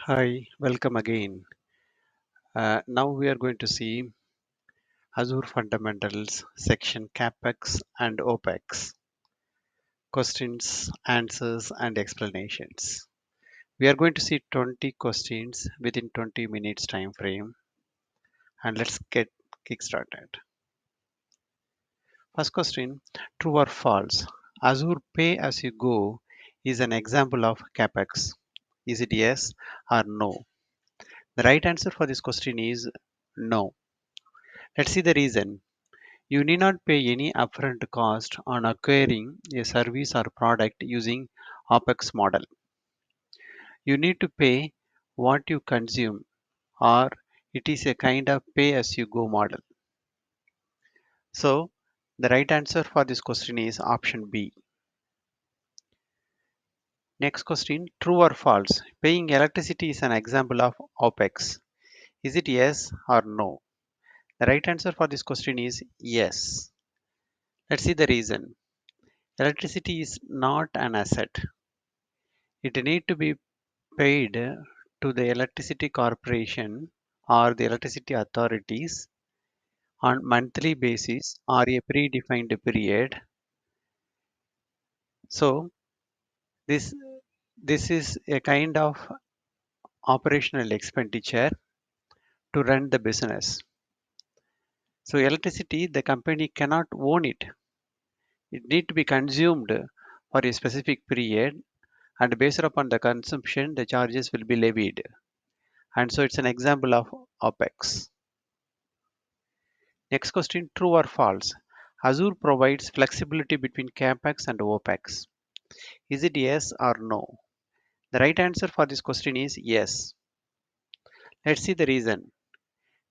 Hi, welcome again. Now we are going to see Azure Fundamentals section CapEx and OpEx. Questions, answers, and explanations. We are going to see 20 questions within 20 minutes time frame, and let's get kick started. First question, true or false? Azure Pay As You Go is an example of CapEx. Is it yes or no? The right answer for this question is no. Let's see the reason. You need not pay any upfront cost on acquiring a service or product using OpEx model. You need to pay what you consume, or it is a kind of pay as you go model. So, the right answer for this question is option B. Next question, true or false? Paying electricity is an example of OpEx. Is it yes or no? The right answer for this question is yes. Let's see the reason. Electricity is not an asset. It need to be paid to the electricity corporation or the electricity authorities on monthly basis or a predefined period. So this this is a kind of operational expenditure to run the business. So electricity, the company cannot own it. It need to be consumed for a specific period, and based upon the consumption the charges will be levied, and so it's an example of OpEx. Next question, true or false? Azure provides flexibility between CapEx and OpEx. Is it yes or no? The right answer for this question is yes. Let's see the reason.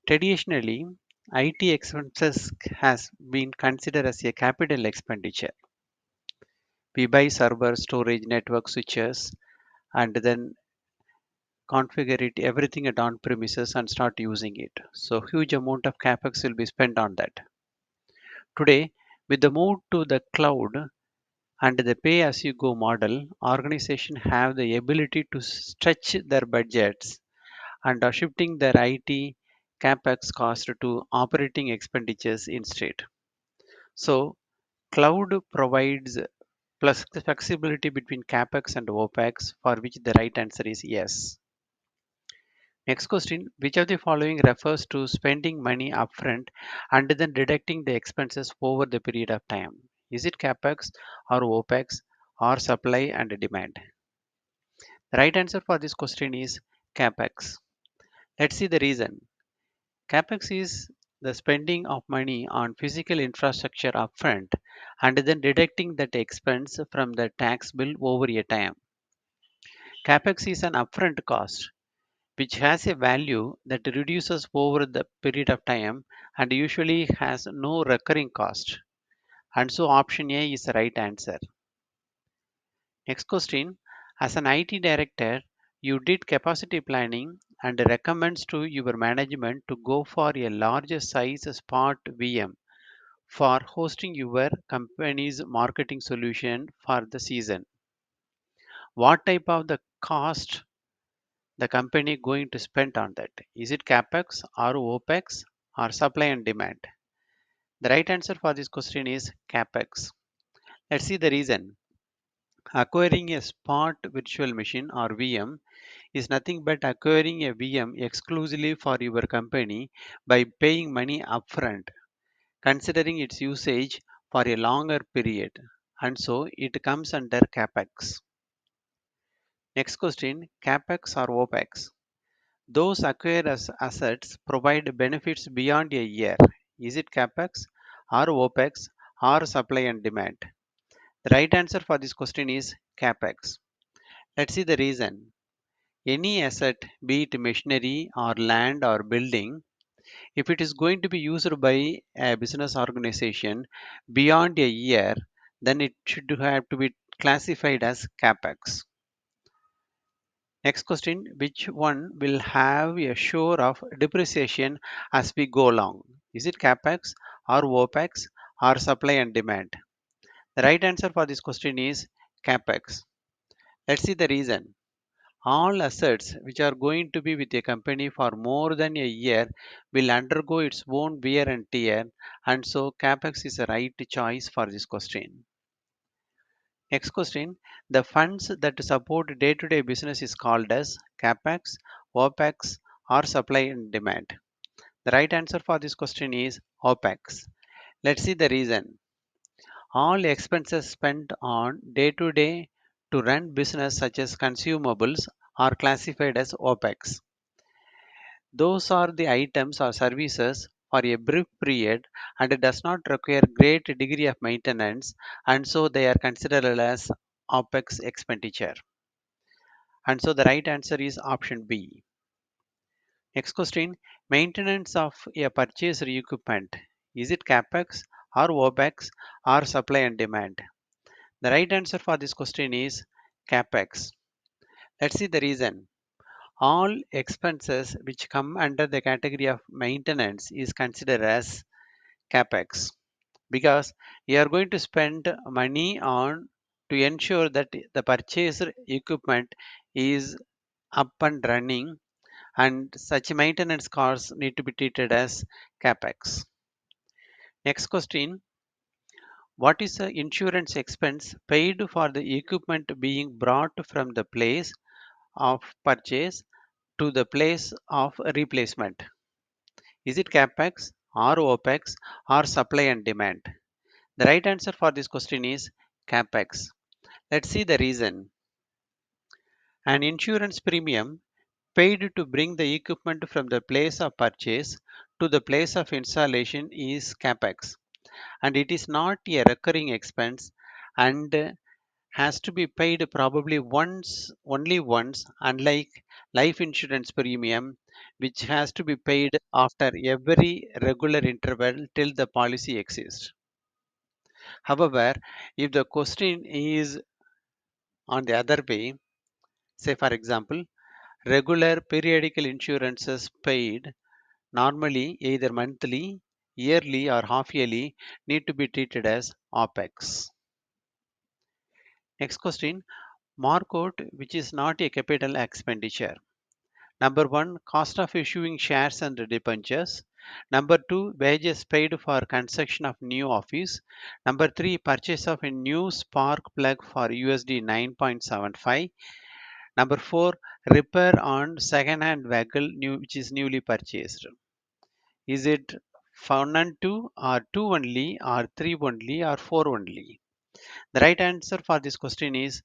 Traditionally, IT expenses has been considered as a capital expenditure. We buy server, storage, network switches, and then configure it everything at on premises and start using it. So huge amount of CapEx will be spent on that. Today, with the move to the cloud, and the pay as you go model, organizations have the ability to stretch their budgets and are shifting their IT capex cost to operating expenditures instead. So cloud provides plus the flexibility between capex and opex, for which the right answer is yes. Next question, which of the following refers to spending money upfront and then deducting the expenses over the period of time? Is it capex or opex or supply and demand? The right answer for this question is capex. Let's see the reason. Capex is the spending of money on physical infrastructure upfront and then deducting that expense from the tax bill over a time. Capex is an upfront cost which has a value that reduces over the period of time and usually has no recurring cost. And so option A is the right answer. Next question. As an IT director, you did capacity planning and recommends to your management to go for a larger size Spot VM for hosting your company's marketing solution for the season. What type of the cost the company going to spend on that? Is it capex or opex or supply and demand? The right answer for this question is capex. Let's see the reason. Acquiring a Spot virtual machine or VM is nothing but acquiring a VM exclusively for your company by paying money upfront, considering its usage for a longer period, and so it comes under capex. Next question, capex or opex? Those acquired as assets provide benefits beyond a year. Is it capex or opex or supply and demand? The right answer for this question is capex. Let's see the reason. Any asset, be it machinery or land or building, if it is going to be used by a business organization beyond a year, then it should have to be classified as capex. Next question, which one will have a sure of depreciation as we go along? Is it capex or opex or supply and demand? The right answer for this question is capex. Let's see the reason. All assets which are going to be with a company for more than a year will undergo its own wear and tear, and so CapEx is the right choice for this question. Next question, the funds that support day-to-day business is called as CapEx, OpEx, or supply and demand. The right answer for this question is OpEx. Let's see the reason. All expenses spent on day-to-day to run business such as consumables are classified as OpEx. Those are the items or services for a brief period and it does not require great degree of maintenance, and so they are considered as OpEx expenditure. And so the right answer is option B. Next question, maintenance of a purchased equipment. Is it CapEx or OpEx or supply and demand? The right answer for this question is CapEx. Let's see the reason. All expenses which come under the category of maintenance is considered as CapEx because you are going to spend money on to ensure that the purchased equipment is up and running, and such maintenance costs need to be treated as CapEx. Next question, what is the insurance expense paid for the equipment being brought from the place of purchase to the place of replacement? Is it CapEx or OpEx or supply and demand? The right answer for this question is CapEx. Let's see the reason. An insurance premium paid to bring the equipment from the place of purchase to the place of installation is CapEx, and it is not a recurring expense and has to be paid probably once, only once, unlike life insurance premium, which has to be paid after every regular interval till the policy exists. However, if the question is on the other way, say for example, regular periodical insurances paid normally either monthly, yearly, or half yearly need to be treated as OPEX. Next question, mark out which is not a capital expenditure. Number one, cost of issuing shares and debentures. Number two, wages paid for construction of new office. Number three, purchase of a new spark plug for USD 9.75. Number four, repair on second-hand vehicle new, which is newly purchased. Is it one and two, or two only, or three only, or four only? The right answer for this question is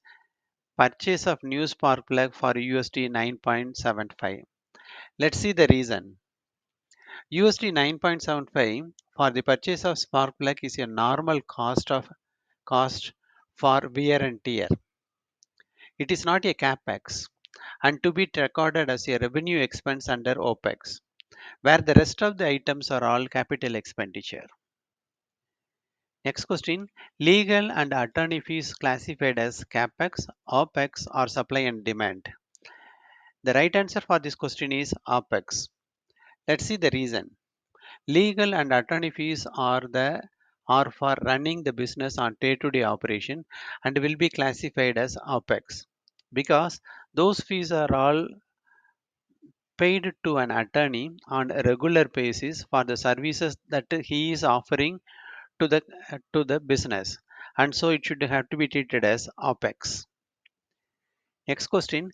purchase of new spark plug for USD 9.75. Let's see the reason. USD 9.75 for the purchase of spark plug is a normal cost for wear and tear. It is not a capex and to be recorded as a revenue expense under OPEX, where the rest of the items are all capital expenditure. Next question, legal and attorney fees classified as capex, OPEX, or supply and demand. The right answer for this question is OPEX. Let's see the reason. Legal and attorney fees are for running the business on day-to-day operation and will be classified as OPEX because those fees are all paid to an attorney on a regular basis for the services that he is offering to the business, and so it should have to be treated as OPEX. Next question,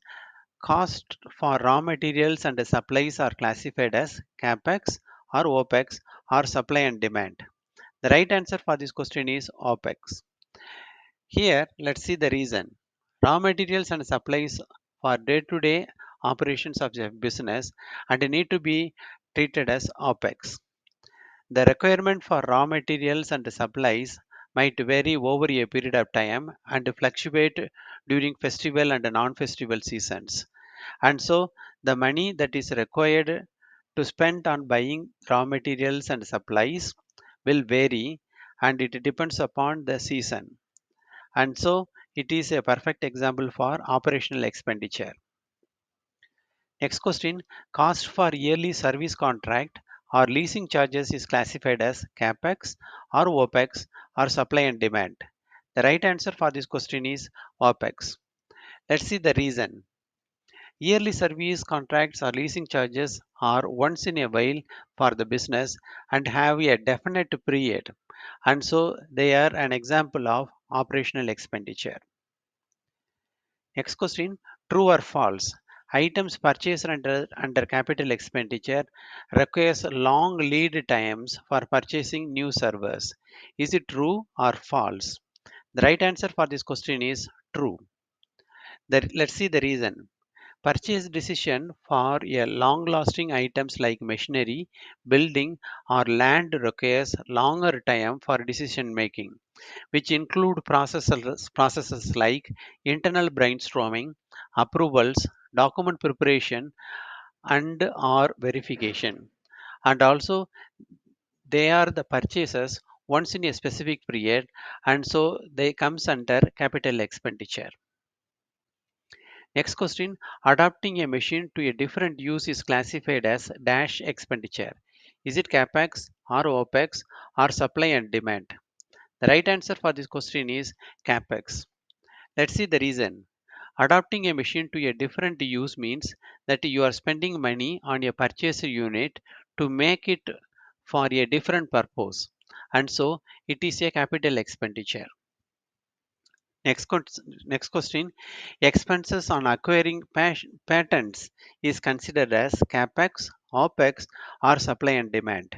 cost for raw materials and supplies are classified as CapEx or OPEX or supply and demand. The right answer for this question is OPEX. Here, let's see the reason. Raw materials and supplies for day-to-day operations of the business and need to be treated as OPEX. The requirement for raw materials and supplies might vary over a period of time and fluctuate during festival and non-festival seasons. And so the money that is required to spend on buying raw materials and supplies will vary and it depends upon the season. And so it is a perfect example for operational expenditure. Next question, cost for yearly service contract or leasing charges is classified as capex or opex or supply and demand. The right answer for this question is opex. Let's see the reason. Yearly service contracts or leasing charges are once in a while for the business and have a definite period, and so they are an example of operational expenditure. Next question, true or false? Items purchased under capital expenditure requires long lead times for purchasing new servers. Is it true or false? The right answer for this question is true. Let's see the reason. Purchase decision for a long-lasting items like machinery, building, or land requires longer time for decision making, which include processes like internal brainstorming, approvals, document preparation, and or verification. And also they are the purchases once in a specific period, and so they comes under capital expenditure. Next question, adapting a machine to a different use is classified as dash expenditure. Is it capex or opex or supply and demand? The right answer for this question is capex. Let's see the reason. Adapting a machine to a different use means that you are spending money on a purchase unit to make it for a different purpose, and so it is a capital expenditure. Next question, expenses on acquiring patents is considered as capex, opex, or supply and demand.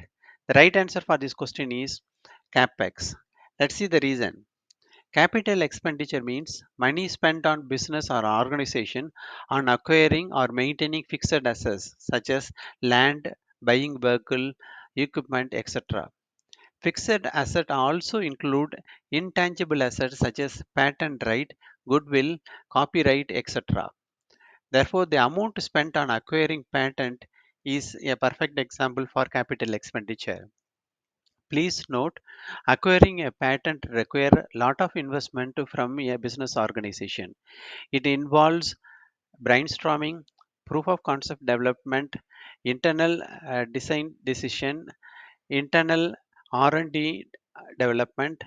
The right answer for this question is capex. Let's see the reason. Capital expenditure means money spent on business or organization on acquiring or maintaining fixed assets such as land, buying vehicle, equipment, etc. Fixed assets also include intangible assets such as patent right, goodwill, copyright, etc. Therefore, the amount spent on acquiring patent is a perfect example for capital expenditure. Please note, acquiring a patent requires a lot of investment from a business organization. It involves brainstorming, proof of concept development, internal design decision, internal R&D development,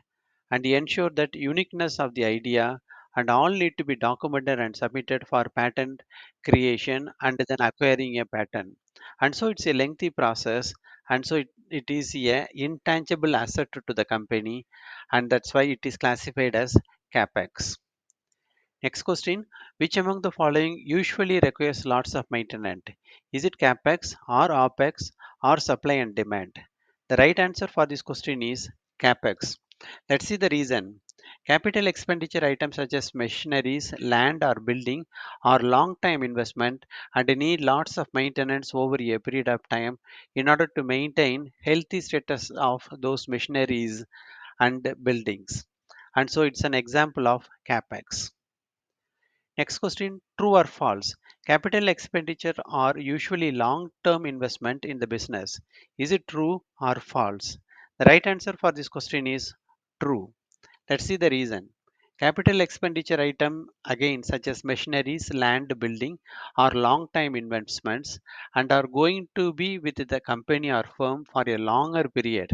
and ensure that uniqueness of the idea and all need to be documented and submitted for patent creation and then acquiring a patent. And so it's a lengthy process, and so it is a intangible asset to the company, and that's why it is classified as capex. Next question, which among the following usually requires lots of maintenance? Is it capex or opex or supply and demand? The right answer for this question is capex. Let's see the reason. Capital expenditure items such as machineries, land or building are long time investment and need lots of maintenance over a period of time in order to maintain healthy status of those machineries and buildings. And so it's an example of capex. Next question, true or false? Capital expenditure are usually long-term investment in the business. Is it true or false? The right answer for this question is true. Let's see the reason. Capital expenditure item again such as machineries, land, building are long-time investments and are going to be with the company or firm for a longer period.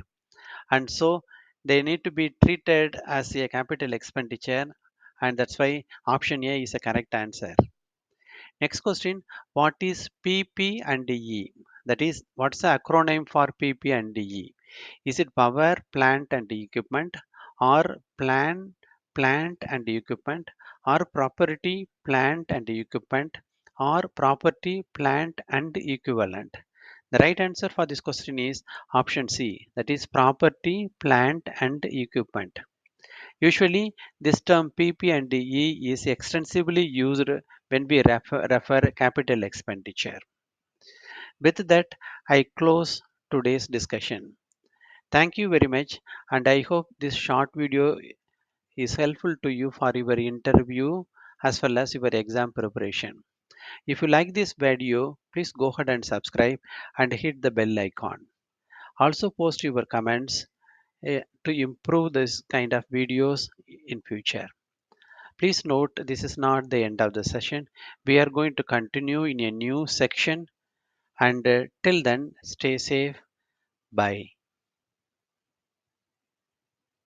And so they need to be treated as a capital expenditure, and that's why option A is a correct answer. Next question, what is PP and E? That is, what's the acronym for PP and E? Is it power, plant and equipment, or plant and equipment, or property, plant and equipment, or property, plant and equivalent? The right answer for this question is option C, that is property, plant and equipment. Usually, this term PP and E is extensively used when we refer capital expenditure. With that, I close today's discussion. Thank you very much, and I hope this short video is helpful to you for your interview as well as your exam preparation. If you like this video, please go ahead and subscribe and hit the bell icon. Also post your comments to improve this kind of videos in future. Please note this is not the end of the session. We are going to continue in a new section, and till then stay safe. Bye.